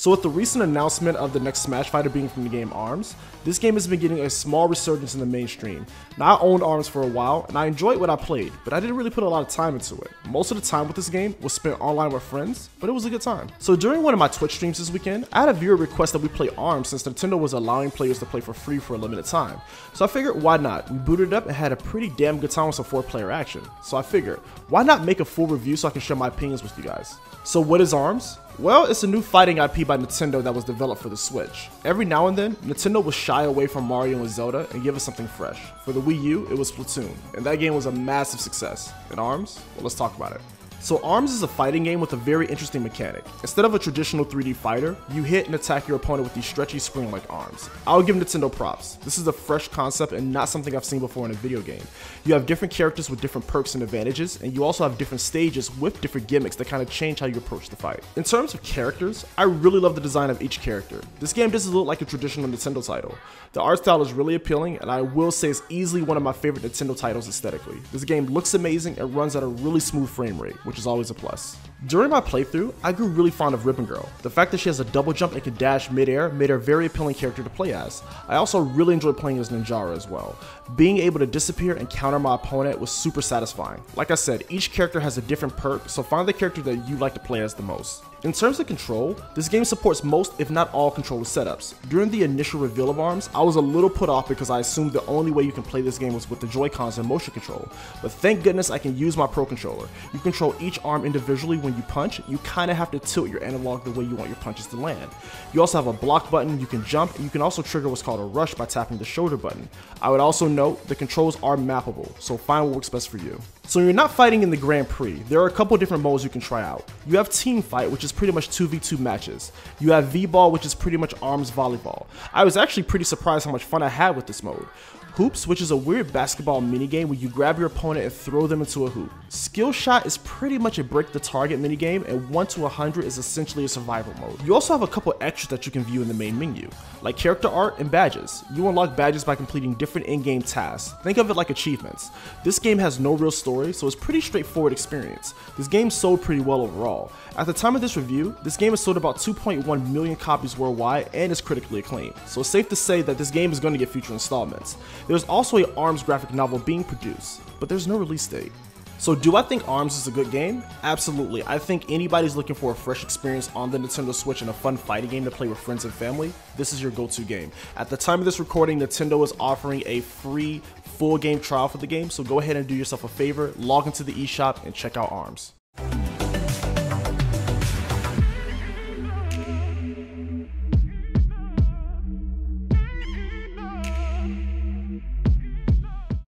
So with the recent announcement of the next Smash fighter being from the game ARMS, this game has been getting a small resurgence in the mainstream. Now, I owned ARMS for a while, and I enjoyed what I played, but I didn't really put a lot of time into it. Most of the time with this game was spent online with friends, but it was a good time. So during one of my Twitch streams this weekend, I had a viewer request that we play ARMS since Nintendo was allowing players to play for free for a limited time. So I figured, why not? We booted it up and had a pretty damn good time with some 4-player action. So I figured, why not make a full review so I can share my opinions with you guys? So what is ARMS? Well, it's a new fighting IP by Nintendo that was developed for the Switch. Every now and then, Nintendo will shy away from Mario and Zelda and give us something fresh. For the Wii U, it was Splatoon, and that game was a massive success. And ARMS? Well, let's talk about it. So ARMS is a fighting game with a very interesting mechanic. Instead of a traditional 3D fighter, you hit and attack your opponent with these stretchy spring-like arms. I'll give Nintendo props. This is a fresh concept and not something I've seen before in a video game. You have different characters with different perks and advantages, and you also have different stages with different gimmicks that kind of change how you approach the fight. In terms of characters, I really love the design of each character. This game doesn't look like a traditional Nintendo title. The art style is really appealing, and I will say it's easily one of my favorite Nintendo titles aesthetically. This game looks amazing and runs at a really smooth frame rate, which is always a plus. During my playthrough, I grew really fond of Ribbon Girl. The fact that she has a double jump and can dash mid-air made her a very appealing character to play as. I also really enjoyed playing as Ninjara as well. Being able to disappear and counter my opponent was super satisfying. Like I said, each character has a different perk, so find the character that you like to play as the most. In terms of control, this game supports most, if not all, controller setups. During the initial reveal of ARMS, I was a little put off because I assumed the only way you can play this game was with the Joy-Cons and motion control. But thank goodness I can use my Pro Controller. You control each arm individually when you punch. You kind of have to tilt your analog the way you want your punches to land. You also have a block button, you can jump, and you can also trigger what's called a rush by tapping the shoulder button. I would also note the controls are mappable, so find what works best for you. So when you're not fighting in the Grand Prix, there are a couple different modes you can try out. You have Team Fight, which is pretty much 2v2 matches. You have V-Ball, which is pretty much ARMS volleyball. I was actually pretty surprised how much fun I had with this mode. Hoops, which is a weird basketball minigame where you grab your opponent and throw them into a hoop. Skill Shot is pretty much a break the target minigame, and 1 to 100 is essentially a survival mode. You also have a couple extras that you can view in the main menu, like character art and badges. You unlock badges by completing different in-game tasks. Think of it like achievements. This game has no real story, so it's a pretty straightforward experience. This game sold pretty well overall. At the time of this review, this game has sold about 2.1 million copies worldwide and is critically acclaimed, so it's safe to say that this game is going to get future installments. There's also a ARMS graphic novel being produced, but there's no release date. So do I think ARMS is a good game? Absolutely. I think anybody's looking for a fresh experience on the Nintendo Switch and a fun fighting game to play with friends and family, this is your go-to game. At the time of this recording, Nintendo is offering a free full game trial for the game, so go ahead and do yourself a favor, log into the eShop and check out ARMS.